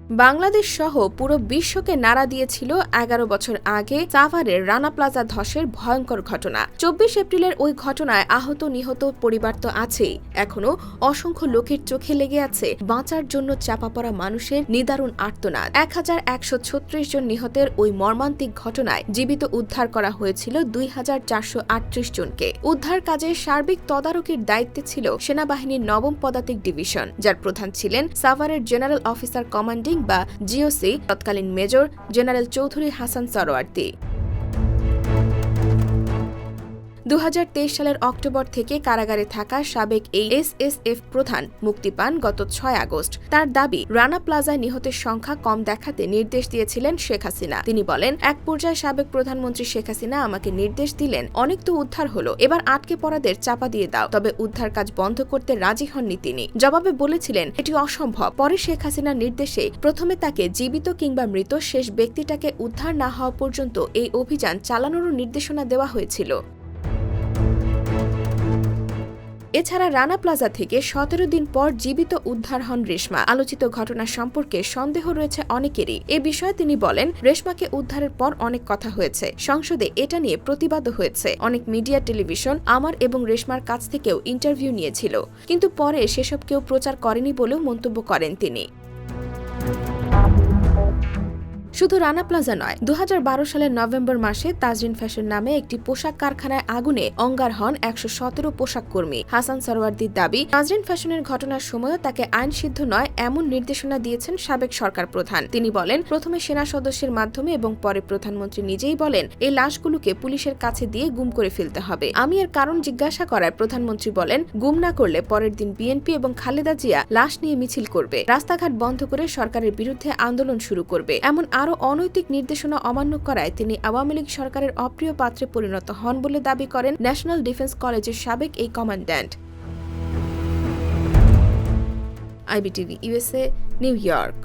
বাংলাদেশ সহ পুরো বিশ্বকে নাড়া দিয়েছিল ১১ বছর আগে সাভারের রানা প্লাজা ধসের ভয়ঙ্কর ঘটনা। ২৪ এপ্রিলের ওই ঘটনায় আহত নিহত পরিবার তো আছেই, এখনো অসংখ্য লোকের চোখে লেগে আছে বাঁচার জন্য চাপা পড়া মানুষের নিদারুণ আর্তনাদ। ১১৩৬ জন নিহতের ওই মর্মান্তিক ঘটনায় জীবিত উদ্ধার করা হয়েছিল ২৪৩৮ জনকে। উদ্ধার কাজে সার্বিক তদারকির দায়িত্বে ছিল সেনাবাহিনীর ৯ম পদাতিক ডিভিশন, যার প্রধান ছিলেন সাভারের জেনারেল অফিসার কমান্ডিং বা জিওসি তৎকালীন মেজর জেনারেল চৌধুরী হাসান সরোয়ার্দী। ২০২৩ সালের অক্টোবর থেকে কারাগারে থাকা সাবেক এই এসএসএফ প্রধান মুক্তি পান গত ৬ আগস্ট। তার দাবি, রানা প্লাজায় নিহতের সংখ্যা কম দেখাতে নির্দেশ দিয়েছিলেন শেখ হাসিনা। তিনি বলেন, এক পর্যায়ে সাবেক প্রধানমন্ত্রী শেখ হাসিনা আমাকে নির্দেশ দিলেন, অনেক তো উদ্ধার হলো, এবার আটকে পড়াদের চাপা দিয়ে দাও। তবে উদ্ধার কাজ বন্ধ করতে রাজি হননি তিনি। জবাবে বলেছিলেন, এটি অসম্ভব। পরে শেখ হাসিনার নির্দেশে প্রথমে তাকে জীবিত কিংবা মৃত শেষ ব্যক্তিটাকে উদ্ধার না হওয়া পর্যন্ত এই অভিযান চালানোরও নির্দেশনা দেওয়া হয়েছিল। এছাড়া রানা প্লাজা থেকে ১৭ দিন পর জীবিত উদ্ধার হন রেশমা। আলোচিত ঘটনা সম্পর্কে সন্দেহ রয়েছে অনেকেরই। এ বিষয়ে তিনি বলেন, রেশমাকে উদ্ধারের পর অনেক কথা হয়েছে, সংসদে এটা নিয়ে প্রতিবাদও হয়েছে। অনেক মিডিয়া, টেলিভিশন আমার এবং রেশমার কাছ থেকেও ইন্টারভিউ নিয়েছিল, কিন্তু পরে সেসব কেউ প্রচার করেনি বলেও মন্তব্য করেন তিনি। শুধু রানা প্লাজা নয়, ২০১২ সালের নভেম্বর মাসে তাজরিন ফ্যাশন নামে একটি পোশাক কারখানায় আগুনে অঙ্গার হন ১১৭ পোশাক কর্মী। হাসান সরোয়ার্দীর দাবি, তাজরিন ফ্যাশনের ঘটনার সময়ও তাকে আইনসিদ্ধ নয় এমন নির্দেশনা দিয়েছেন সাবেক সরকার প্রধান। তিনি বলেন, প্রথমে সেনা সদস্যের মাধ্যমে এবং পরে প্রধানমন্ত্রী নিজেই বলেন, এই লাশগুলোকে পুলিশের কাছে দিয়ে গুম করে ফেলতে হবে। আমি এর কারণ জিজ্ঞাসা করায় প্রধানমন্ত্রী বলেন, গুম না করলে পরের দিন বিএনপি এবং খালেদা জিয়া লাশ নিয়ে মিছিল করবে, রাস্তাঘাট বন্ধ করে সরকারের বিরুদ্ধে আন্দোলন শুরু করবে। এমন আরও অনৈতিক নির্দেশনা অমান্য করায় তিনি আওয়ামী লীগ সরকারের অপ্রিয় পাত্রে পরিণত হন বলে দাবি করেন ন্যাশনাল ডিফেন্স কলেজের সাবেক এই commandant. IBTV USA, new York.